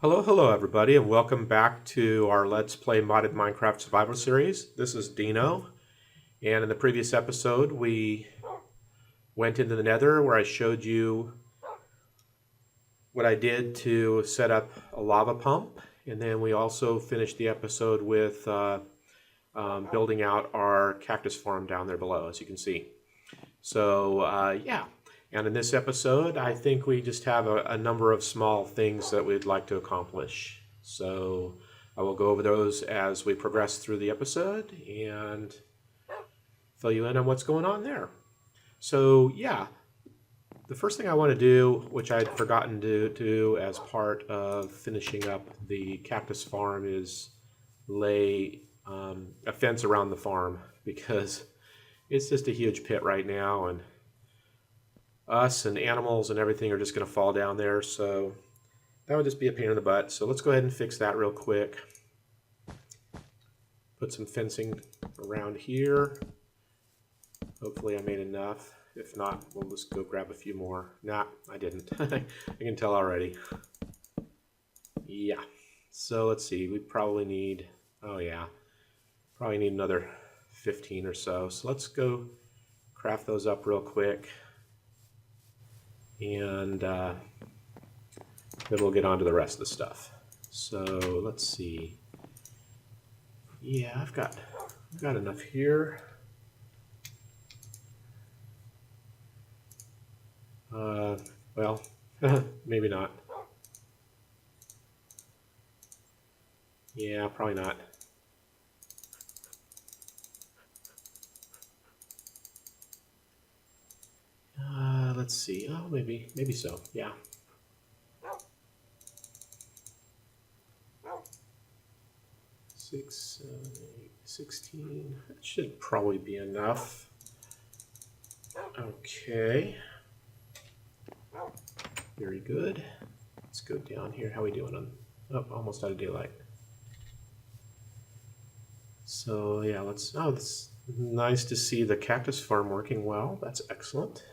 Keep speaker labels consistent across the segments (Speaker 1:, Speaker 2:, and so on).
Speaker 1: Hello everybody, and welcome back to our Let's Play Modded Minecraft Survival Series. This is Dino, and in the previous episode we went into the Nether where I showed you what I did to set up a lava pump, and then we also finished the episode with building out our cactus farm down there below, as you can see. So yeah. And in this episode, I think we just have a number of small things that we'd like to accomplish. So I will go over those as we progress through the episode and fill you in on what's going on there. So yeah, the first thing I want to do, which I'd forgotten to do as part of finishing up the cactus farm, is lay a fence around the farm, because it's just a huge pit right now, and us and animals and everything are just going to fall down there, so that would just be a pain in the butt. So let's go ahead and fix that real quick. Put some fencing around here. Hopefully I made enough. If not, we'll just go grab a few more. Nah, I didn't. I can tell already. Yeah. So let's see. We probably need, oh yeah, probably need another 15 or so. So let's go craft those up real quick. And then we'll get on to the rest of the stuff. So let's see. Yeah, I've got enough here. Well, maybe not. Yeah, probably not. Let's see. Oh, maybe so. Yeah. Six, 16. That should probably be enough. Okay. Very good. Let's go down here. How are we doing on? Oh, almost out of daylight. So yeah, let's. Oh, it's nice to see the cactus farm working well. That's excellent.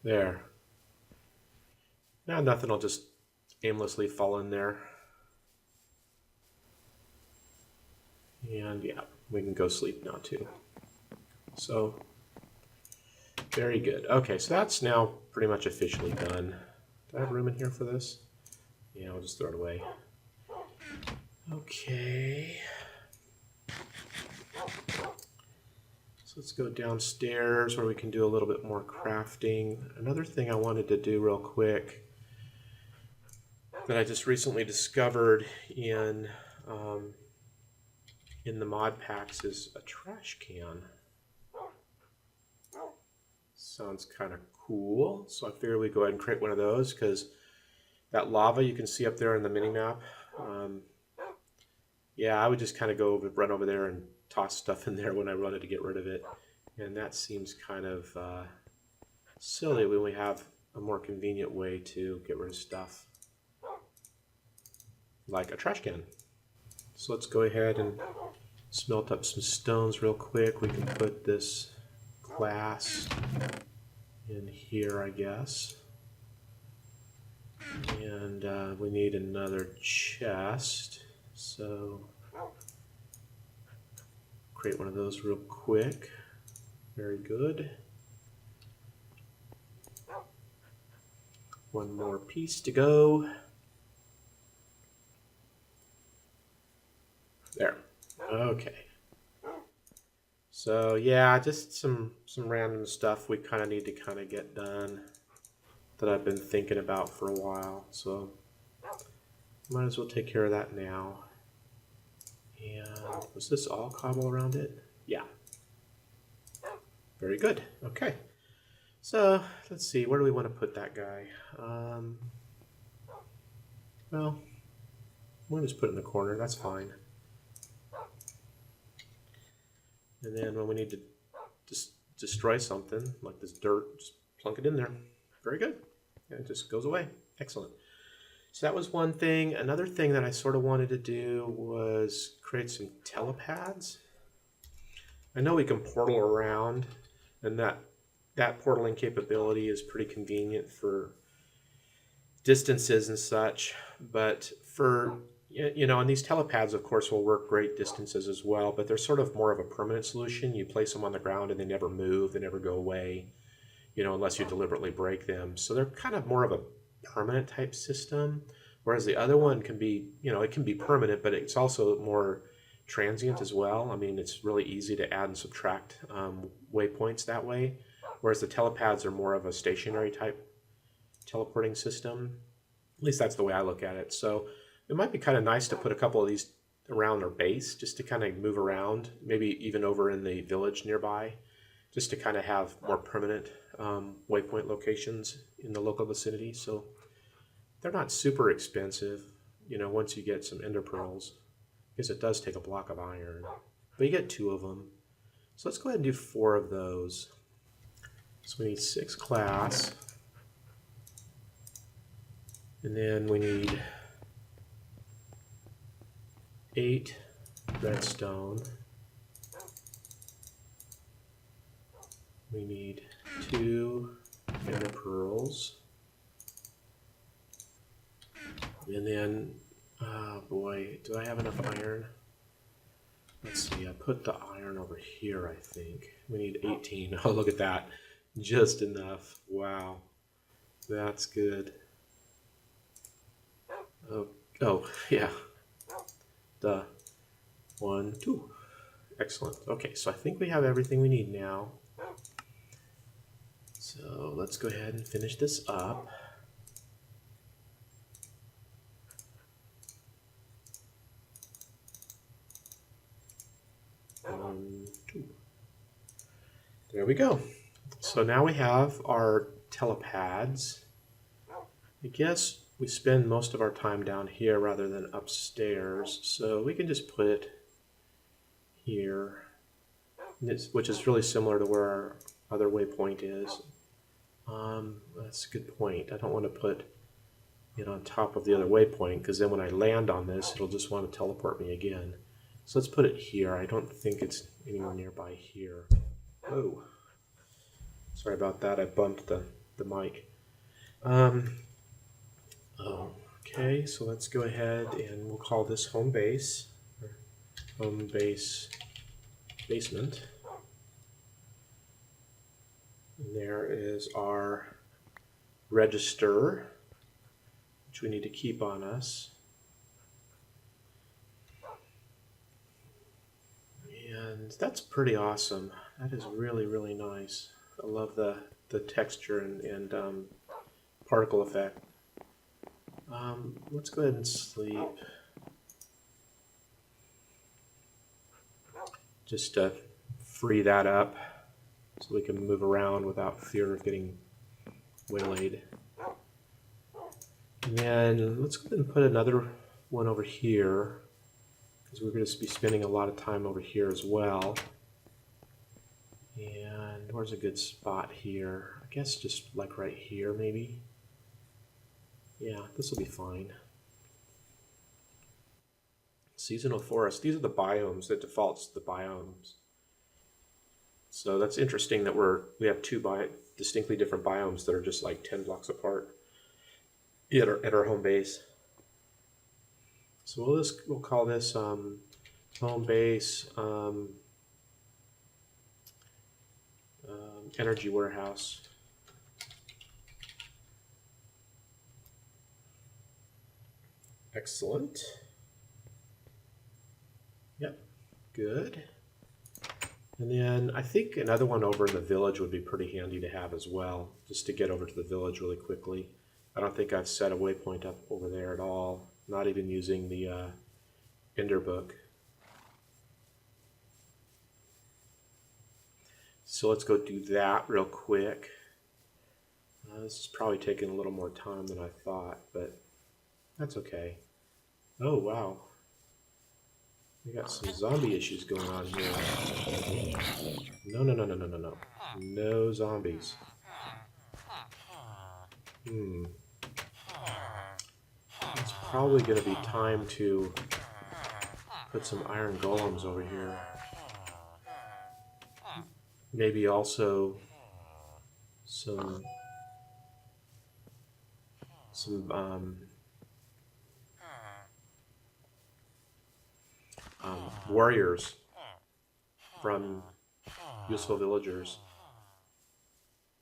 Speaker 1: There. Now nothing will just aimlessly fall in there. And yeah, we can go sleep now too. So, very good. Okay, so that's now pretty much officially done. Do I have room in here for this? Yeah, I'll just throw it away. Okay. So let's go downstairs where we can do a little bit more crafting. Another thing I wanted to do real quick that I just recently discovered in the mod packs is a trash can. Sounds kind of cool. So I figured we'd go ahead and create one of those, because that lava you can see up there in the mini-map, yeah, I would just kind of run over there and toss stuff in there when I wanted to get rid of it. And that seems kind of silly when we have a more convenient way to get rid of stuff, like a trash can. So let's go ahead and smelt up some stones real quick. We can put this glass in here, I guess. And we need another chest, so create one of those real quick. Very good. One more piece to go. There. Okay. So yeah, just some random stuff we kind of need to kind of get done that I've been thinking about for a while. So might as well take care of that now. And was this all cobble around it? Yeah. Very good. Okay. So let's see, where do we want to put that guy? Well, we'll just put it in the corner. That's fine. And then when we need to just destroy something like this dirt, just plunk it in there. Very good. And it just goes away. Excellent. So that was one thing. Another thing that I sort of wanted to do was create some telepads. I know we can portal around, and that portaling capability is pretty convenient for distances and such, but for, you know, and these telepads of course will work great distances as well, but they're sort of more of a permanent solution. You place them on the ground and they never move, they never go away, you know, unless you deliberately break them. So they're kind of more of a permanent type system, whereas the other one can be, you know, it can be permanent, but it's also more transient as well. I mean, it's really easy to add and subtract waypoints that way, whereas the telepads are more of a stationary type teleporting system. At least that's the way I look at it. So it might be kind of nice to put a couple of these around our base just to kind of move around, maybe even over in the village nearby, just to kind of have more permanent waypoint locations in the local vicinity. So they're not super expensive, you know, once you get some ender pearls, because it does take a block of iron, but you get 2 of them. So let's go ahead and do 4 of those. So we need 6 glass. And then we need 8 redstone. We need 2 ender pearls. And then, oh boy, do I have enough iron? Let's see, I put the iron over here, I think. We need 18. Oh, look at that. Just enough. Wow. That's good. Oh, yeah. Duh. 1, 2. Excellent. Okay, so I think we have everything we need now. So let's go ahead and finish this up. There we go. So now we have our telepads. I guess we spend most of our time down here rather than upstairs, so we can just put it here, which is really similar to where our other waypoint is. That's a good point. I don't want to put it on top of the other waypoint, because then when I land on this, it'll just want to teleport me again. So let's put it here. I don't think it's anywhere nearby here. Oh, sorry about that. I bumped the mic. Okay, so let's go ahead and we'll call this home base, or home base basement. And there is our register, which we need to keep on us. And that's pretty awesome. That is really, really nice. I love the texture and particle effect. Let's go ahead and sleep. Just to free that up so we can move around without fear of getting waylaid. And then let's go ahead and put another one over here, because we're going to be spending a lot of time over here as well. And where's a good spot here? I guess just like right here maybe. Yeah, this will be fine. Seasonal forest. These are the biomes. That defaults the biomes. So that's interesting that we have 2 distinctly different biomes that are just like 10 blocks apart at our home base. So we'll call this home base energy warehouse. Excellent. Yep, good. And then I think another one over in the village would be pretty handy to have as well, just to get over to the village really quickly. I don't think I've set a waypoint up over there at all, not even using the Ender book. So let's go do that real quick. This is probably taking a little more time than I thought, but that's okay. Oh, wow. We got some zombie issues going on here. No. No zombies. probably going to be time to put some iron golems over here. Maybe also some warriors from useful villagers.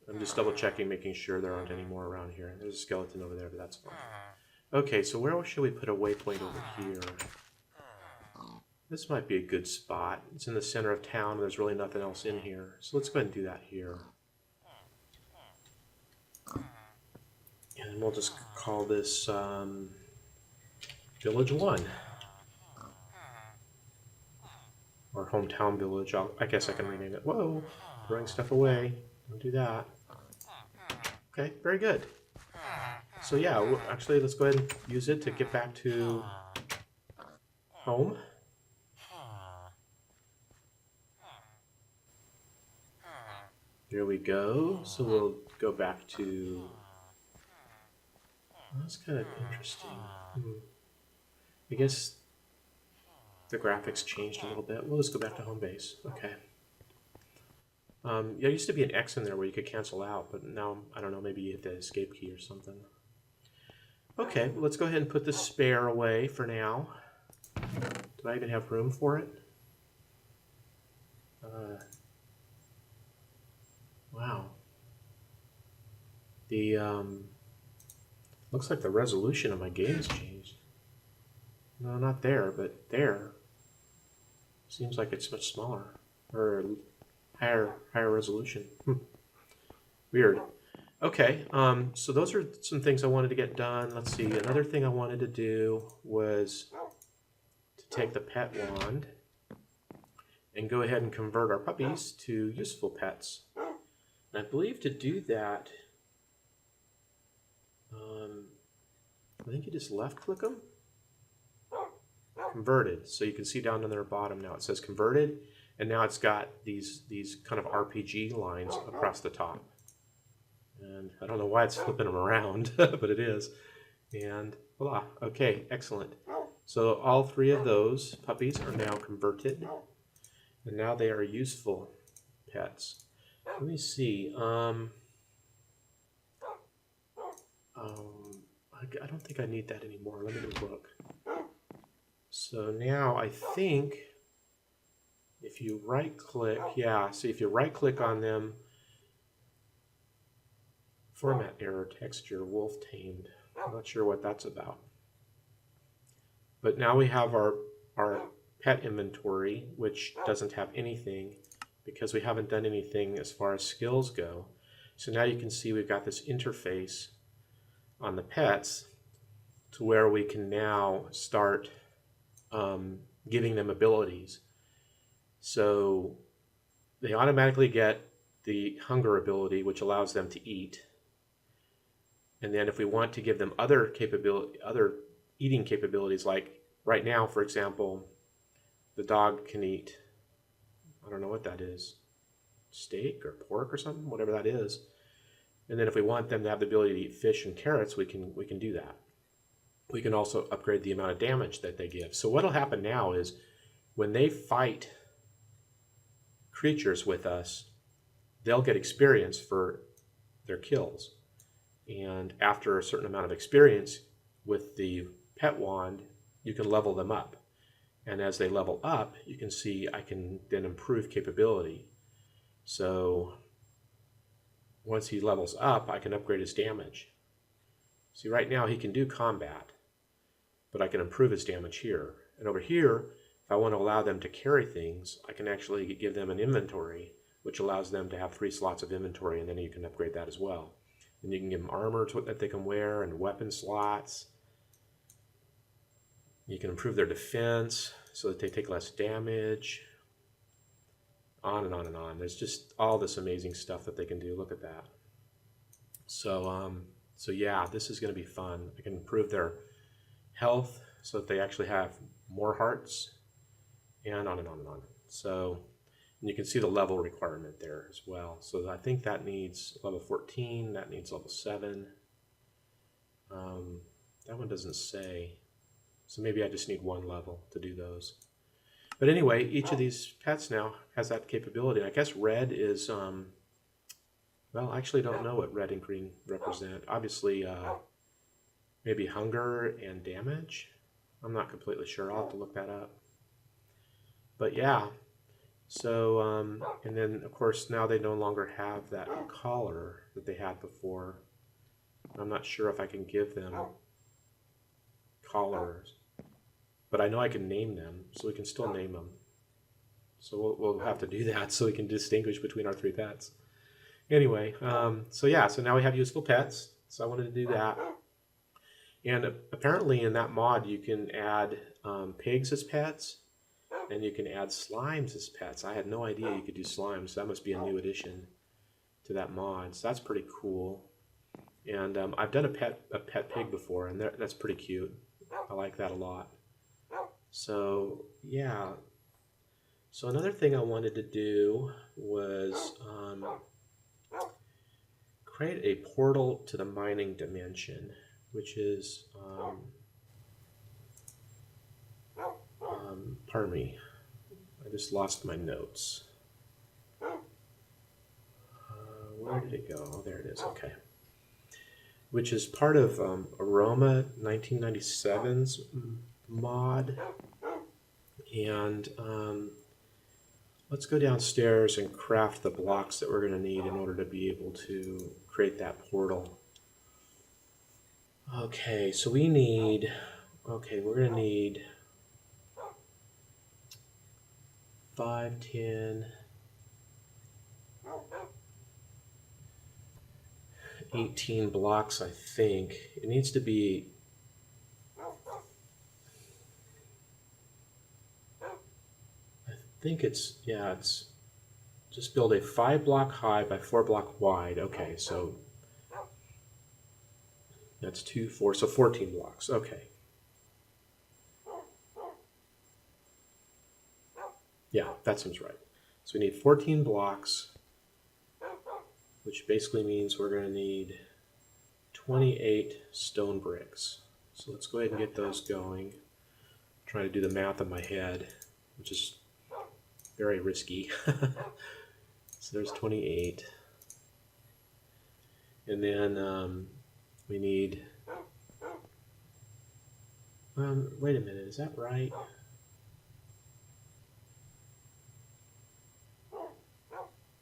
Speaker 1: I'm just double checking, making sure there aren't any more around here. There's a skeleton over there, but that's fine. Okay, so where should we put a waypoint over here? This might be a good spot. It's in the center of town. There's really nothing else in here. So let's go ahead and do that here. And we'll just call this Village 1. Or Hometown Village. I guess I can rename it. Whoa! Throwing stuff away. Don't do that. Okay, very good. So yeah, actually let's go ahead and use it to get back to home. There we go. So we'll go back to... Well, that's kind of interesting. I guess the graphics changed a little bit. We'll just go back to home base. Okay. There used to be an X in there where you could cancel out, but now, I don't know, maybe you hit the escape key or something. Okay, well, let's go ahead and put the spare away for now. Do I even have room for it? Wow. The, looks like the resolution of my game has changed. No, not there, but there. Seems like it's much smaller. Or higher resolution. Weird. Okay, so those are some things I wanted to get done. Let's see, another thing I wanted to do was to take the pet wand and go ahead and convert our puppies to useful pets. And I believe to do that, I think you just left click them. Converted. So you can see down on their bottom now it says converted, and now it's got these kind of RPG lines across the top. And I don't know why it's flipping them around, but it is. And voila. Okay, excellent. So all three of those puppies are now converted, and now they are useful pets. Let me see. I don't think I need that anymore. Let me look. So now I think if you right click, yeah, see if you right click on them, format error, texture, wolf tamed. I'm not sure what that's about. But now we have our pet inventory, which doesn't have anything because we haven't done anything as far as skills go. So now you can see we've got this interface on the pets to where we can now start giving them abilities. So they automatically get the hunger ability, which allows them to eat. And then if we want to give them other eating capabilities, like right now, for example, the dog can eat, I don't know what that is, steak or pork or something, whatever that is. And then if we want them to have the ability to eat fish and carrots, we can do that. We can also upgrade the amount of damage that they give. So what'll happen now is when they fight creatures with us, they'll get experience for their kills. And after a certain amount of experience with the pet wand, you can level them up. And as they level up, you can see I can then improve capability. So once he levels up, I can upgrade his damage. See, right now he can do combat, but I can improve his damage here. And over here, if I want to allow them to carry things, I can actually give them an inventory, which allows them to have 3 slots of inventory, and then you can upgrade that as well. And you can give them armor that they can wear and weapon slots. You can improve their defense so that they take less damage. On and on and on. There's just all this amazing stuff that they can do. Look at that. So yeah, this is going to be fun. I can improve their health so that they actually have more hearts, and on and on and on. So, and you can see the level requirement there as well. So I think that needs level 14, that needs level 7. That one doesn't say. So maybe I just need one level to do those. But anyway, each of these pets now has that capability. I guess red is, well, I actually don't know what red and green represent. Obviously, maybe hunger and damage. I'm not completely sure. I'll have to look that up. But yeah, so, and then of course now they no longer have that collar that they had before. I'm not sure if I can give them collars, but I know I can name them, so we can still name them. So we'll have to do that so we can distinguish between our three pets. Anyway, so yeah, so now we have useful pets. So I wanted to do that. And apparently in that mod you can add pigs as pets, and you can add slimes as pets. I had no idea you could do slimes. That must be a new addition to that mod. So that's pretty cool. And I've done a pet pig before, and that's pretty cute. I like that a lot. So yeah. So another thing I wanted to do was create a portal to the mining dimension, which is, pardon me, I just lost my notes. Where did it go? Oh, there it is, okay. Which is part of Aroma 1997's mod. And let's go downstairs and craft the blocks that we're going to need in order to be able to create that portal. Okay, so we need, we're going to need 5, 10, 18 blocks, I think. It needs to be, I think it's, yeah, it's just build a 5 block high by 4 block wide. Okay, so that's 2, 4, so 14 blocks. Okay. Yeah, that seems right. So we need 14 blocks, which basically means we're going to need 28 stone bricks. So let's go ahead and get those going. Trying to do the math in my head, which is very risky. So there's 28. And then we need, wait a minute, is that right?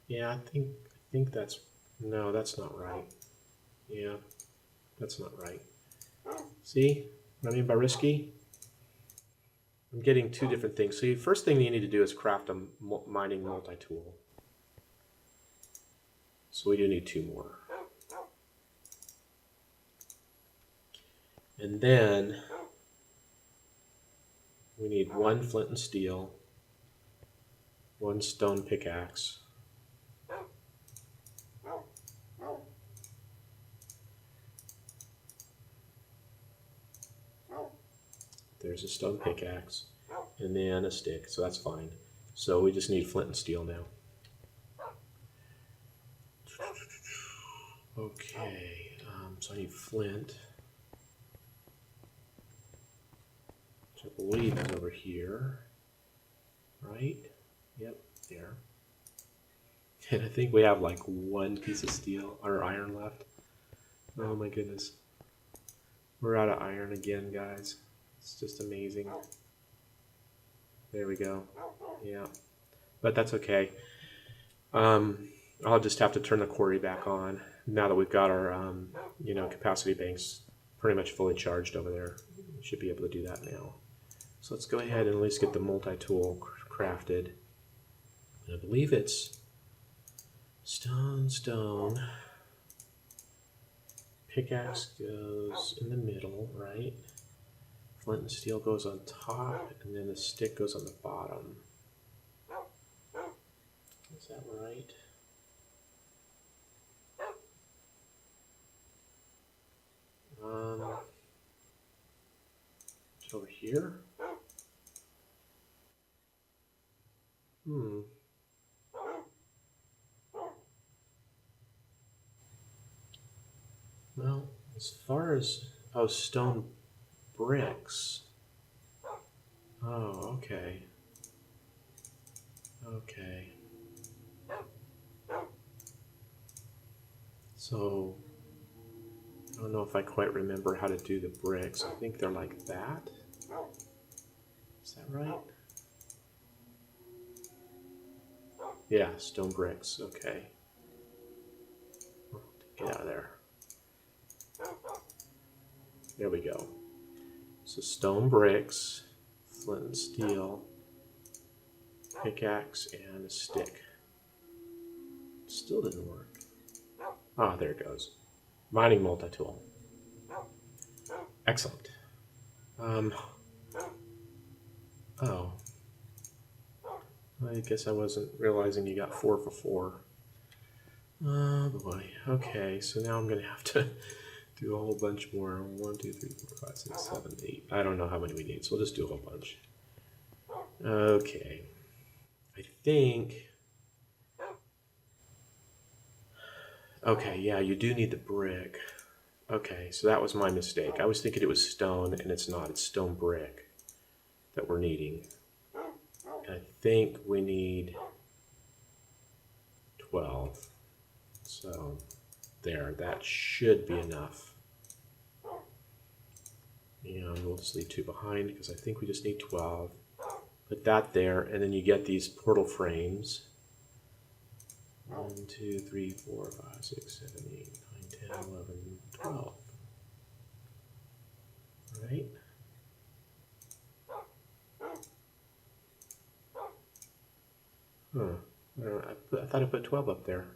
Speaker 1: Yeah, I think that's, no, that's not right. Yeah, that's not right. See what I mean by risky? I'm getting two different things. So the first thing you need to do is craft a mining multi-tool. So we do need 2 more. And then we need 1 flint and steel, 1 stone pickaxe, there's a stone pickaxe, and then a stick, so that's fine. So we just need flint and steel now. Okay, so I need flint, which I believe is over here, right? Yep, there. And I think we have like 1 piece of steel or iron left. Oh my goodness. We're out of iron again, guys. It's just amazing. There we go. Yeah, but that's okay. I'll just have to turn the quarry back on now that we've got our capacity banks pretty much fully charged over there. We should be able to do that now. So let's go ahead and at least get the multi-tool crafted. And I believe it's stone. Pickaxe goes in the middle, right? Flint and steel goes on top, and then the stick goes on the bottom. Is that right? It's over here? Well, as far as Oh, stone bricks. Oh, okay. Okay. So, I don't know if I quite remember how to do the bricks. I think they're like that. Is that right? Yeah, stone bricks. Okay. Get out of there. There we go. So stone bricks, flint and steel, pickaxe, and a stick. Still didn't work. Ah, there it goes. Mining multi-tool. Excellent. Oh. I guess I wasn't realizing you got 4 for 4. Oh boy. Okay, so now I'm going to have to do a whole bunch more. 1, 2, 3, 4, 5, 6, 7, 8. I don't know how many we need, so we'll just do a whole bunch. Okay. I think... Okay, yeah, you do need the brick. Okay, so that was my mistake. I was thinking it was stone, and it's not. It's stone brick that we're needing. And I think we need 12. So there, that should be enough. And we'll just leave 2 behind because I think we just need 12. Put that there, and then you get these portal frames. 1, 2, 3, 4, 5, 6, 7, 8, 9, 10, 11, 12. Right? Huh. I thought I put 12 up there.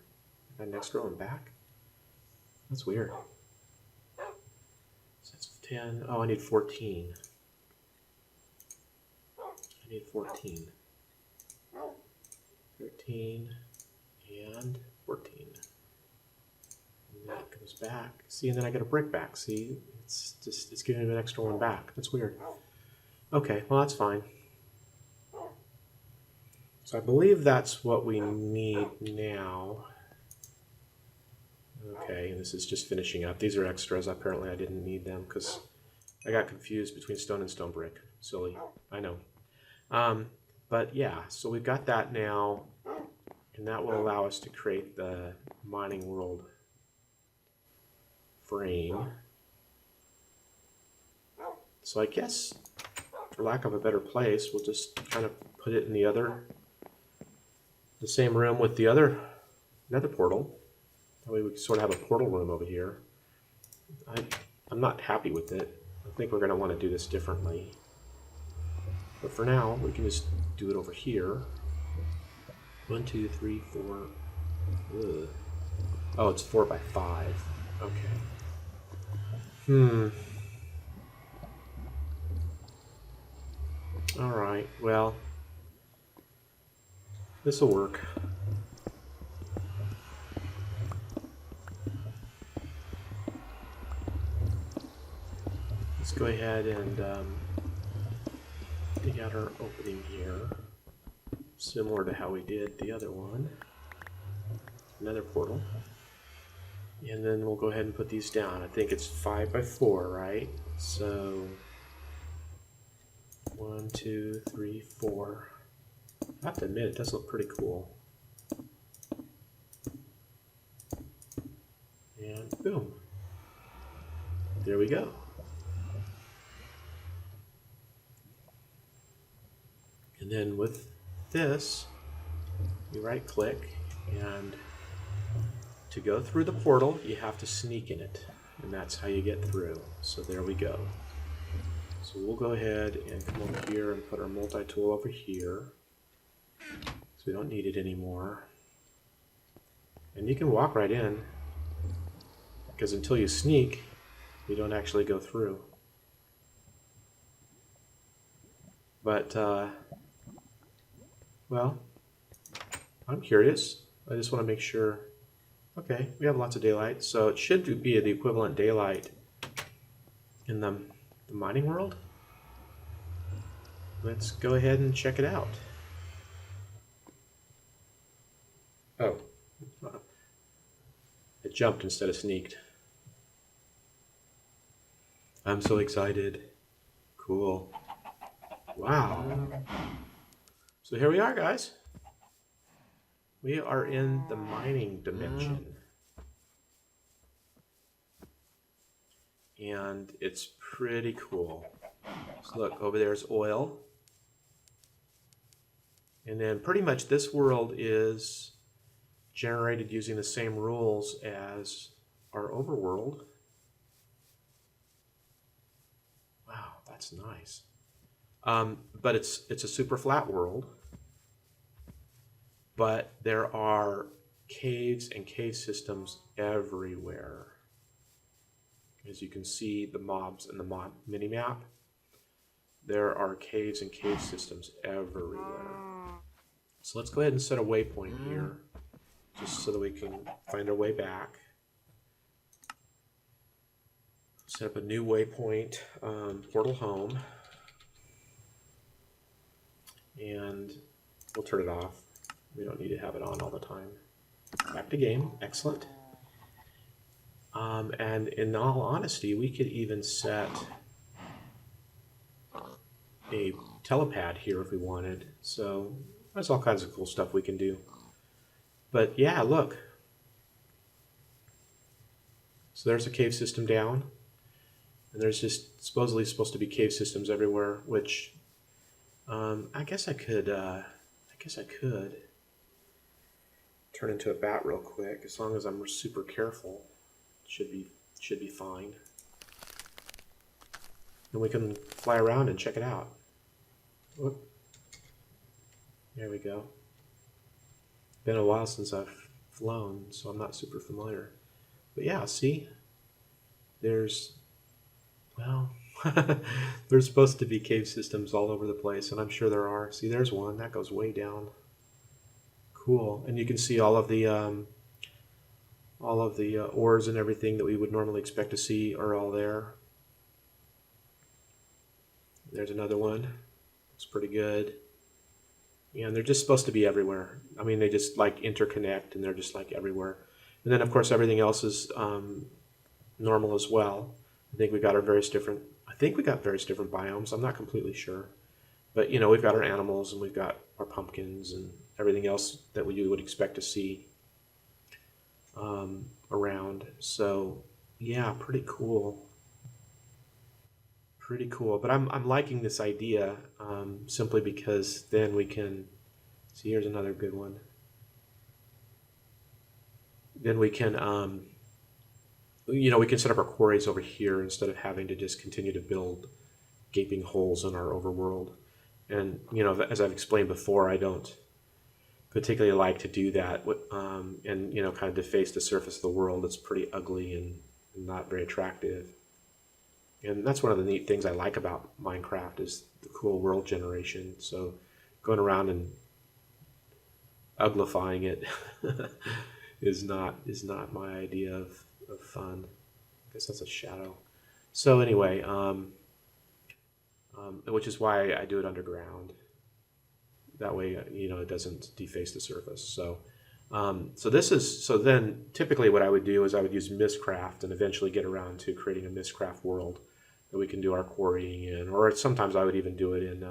Speaker 1: Got an extra one back? That's weird. So that's 10. Oh, I need 14. I need 14. 13 and 14. And that goes back. See, and then I get a brick back. See, it's giving me an extra one back. That's weird. Okay, well that's fine. So I believe that's what we need now. Okay, and this is just finishing up. These are extras. Apparently I didn't need them because I got confused between stone and stone brick. Silly, I know. But yeah, so we've got that now, and that will allow us to create the mining world frame. So I guess, for lack of a better place, we'll just kind of put it in the same room with the other nether portal. That way we can sort of have a portal room over here. I'm not happy with it. I think we're going to want to do this differently. But for now, we can just do it over here. 1, 2, 3, 4. Ugh. Oh, it's 4 by 5. Okay. Alright, well, this will work. Let's go ahead and dig out our opening here, similar to how we did the other one. Another portal. And then we'll go ahead and put these down. I think it's 5 by 4, right? So 1, 2, 3, 4. I have to admit, it does look pretty cool. And boom. There we go. And then with this, you right click, and to go through the portal, you have to sneak in it. And that's how you get through. So there we go. So we'll go ahead and come over here and put our multi-tool over here. So we don't need it anymore. And you can walk right in, because until you sneak, you don't actually go through. But, well, I'm curious. I just want to make sure. Okay, we have lots of daylight, so it should be the equivalent daylight in the mining world. Let's go ahead and check it out. Oh, it jumped instead of sneaked. I'm so excited. Cool. Wow. So here we are, guys. We are in the mining dimension. And it's pretty cool. So look, over there's oil. And then pretty much this world is generated using the same rules as our overworld. Wow, that's nice. But it's a super flat world. But there are caves and cave systems everywhere. As you can see, the mobs in the mob minimap, there are caves and cave systems everywhere. So let's go ahead and set a waypoint here, just so that we can find our way back. Set up a new waypoint, portal home, and we'll turn it off. We don't need to have it on all the time. Back to game, excellent. And in all honesty, we could even set a telepad here if we wanted. So there's all kinds of cool stuff we can do. But yeah, look. So there's a cave system down. And there's just supposedly supposed to be cave systems everywhere, which I guess I could turn into a bat real quick, as long as I'm super careful. Should be fine. And we can fly around and check it out. Whoop. There we go. Been a while since I've flown, so I'm not super familiar. But yeah, see? There's, well, there's supposed to be cave systems all over the place, and I'm sure there are. See, there's one. That goes way down. Cool. And you can see all of the ores and everything that we would normally expect to see are all there. There's another one. It's pretty good. And they're just supposed to be everywhere. I mean, they just like interconnect, and they're just like everywhere. And then, of course, everything else is normal as well. I think we got various different biomes. I'm not completely sure. But, you know, we've got our animals, and we've got our pumpkins, and everything else that you would expect to see around. So, yeah, pretty cool. Pretty cool. But I'm liking this idea simply because then we can... See, here's another good one. Then we can... you know, we can set up our quarries over here instead of having to just continue to build gaping holes in our overworld. And, you know, as I've explained before, I don't particularly like to do that and, you know, kind of deface the surface of the world. It's pretty ugly and not very attractive. And that's one of the neat things I like about Minecraft is the cool world generation. So going around and uglifying it is not my idea of fun. I guess that's a shadow. So anyway, which is why I do it underground. That way, you know, it doesn't deface the surface. So, so then typically what I would do is I would use Mistcraft and eventually get around to creating a Mistcraft world that we can do our quarrying in, or sometimes I would even do it in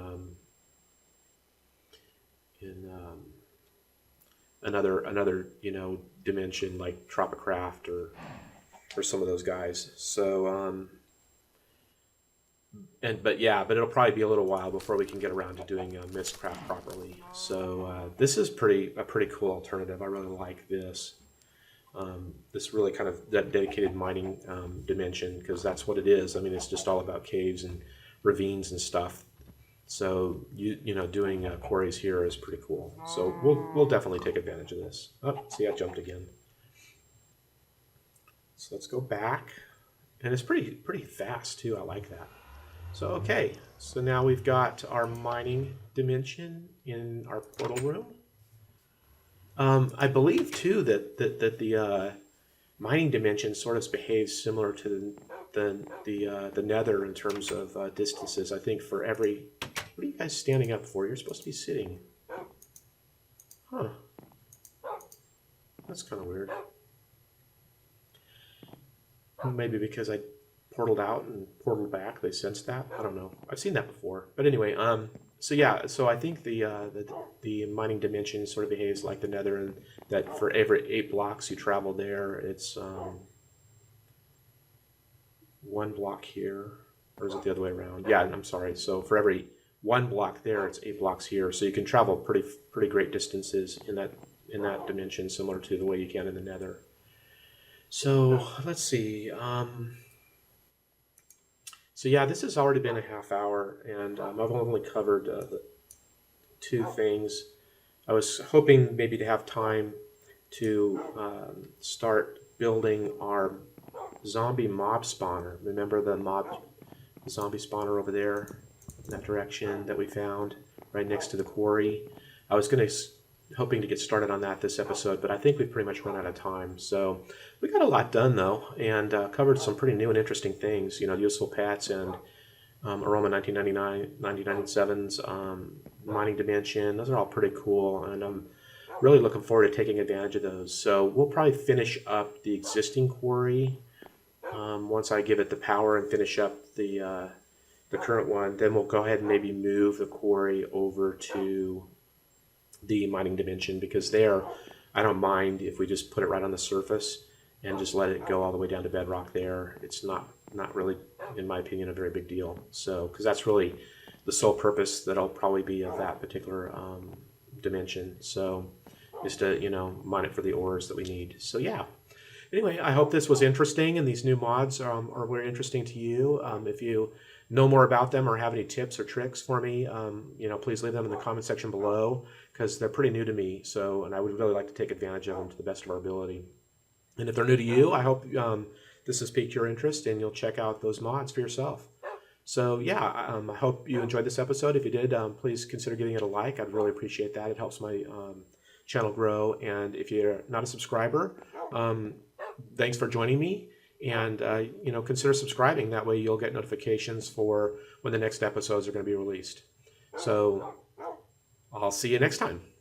Speaker 1: another you know dimension like Tropicraft or some of those guys. So but it'll probably be a little while before we can get around to doing Mistcraft properly. So this is a pretty cool alternative. I really like this. This really kind of dedicated mining dimension, because that's what it is. I mean, it's just all about caves and ravines and stuff. So you know, doing quarries here is pretty cool. So we'll definitely take advantage of this. Oh, see, I jumped again. So let's go back, and it's pretty fast too. I like that. So okay, so now we've got our mining dimension in our portal room. I believe too that the mining dimension sort of behaves similar to the Nether in terms of distances. I think for every... What are you guys standing up for? You're supposed to be sitting. Huh. That's kind of weird. Maybe because I portaled out and portaled back. They sensed that. I don't know. I've seen that before. But anyway, so yeah, so I think the mining dimension sort of behaves like the Nether, and that for every 8 blocks you travel there, it's 1 block here, or is it the other way around? Yeah, I'm sorry. So for every 1 block there, it's 8 blocks here. So you can travel pretty great distances in that dimension, similar to the way you can in the Nether. So let's see. So yeah, this has already been a half hour, and I've only covered the 2 things. I was hoping maybe to have time to start building our zombie mob spawner. Remember the zombie spawner over there in that direction that we found right next to the quarry? I was hoping to get started on that this episode, but I think we've pretty much run out of time. So we got a lot done though, and covered some pretty new and interesting things. You know, useful pets and Aroma 1997's mining dimension. Those are all pretty cool, and I'm really looking forward to taking advantage of those. So we'll probably finish up the existing quarry once I give it the power and finish up the current one. Then we'll go ahead and maybe move the quarry over to the mining dimension, because there I don't mind if we just put it right on the surface and just let it go all the way down to bedrock there. It's not really, in my opinion, a very big deal. So, because that's really the sole purpose that'll probably be of that particular dimension. So, is to, you know, mine it for the ores that we need. So yeah. Anyway, I hope this was interesting, and these new mods are very interesting to you. If you know more about them or have any tips or tricks for me, you know, please leave them in the comment section below, because they're pretty new to me. So, and I would really like to take advantage of them to the best of our ability. And if they're new to you, I hope this has piqued your interest and you'll check out those mods for yourself. So yeah, I hope you enjoyed this episode. If you did, please consider giving it a like. I'd really appreciate that. It helps my channel grow. And if you're not a subscriber, thanks for joining me. And you know, consider subscribing. That way you'll get notifications for when the next episodes are going to be released. So I'll see you next time.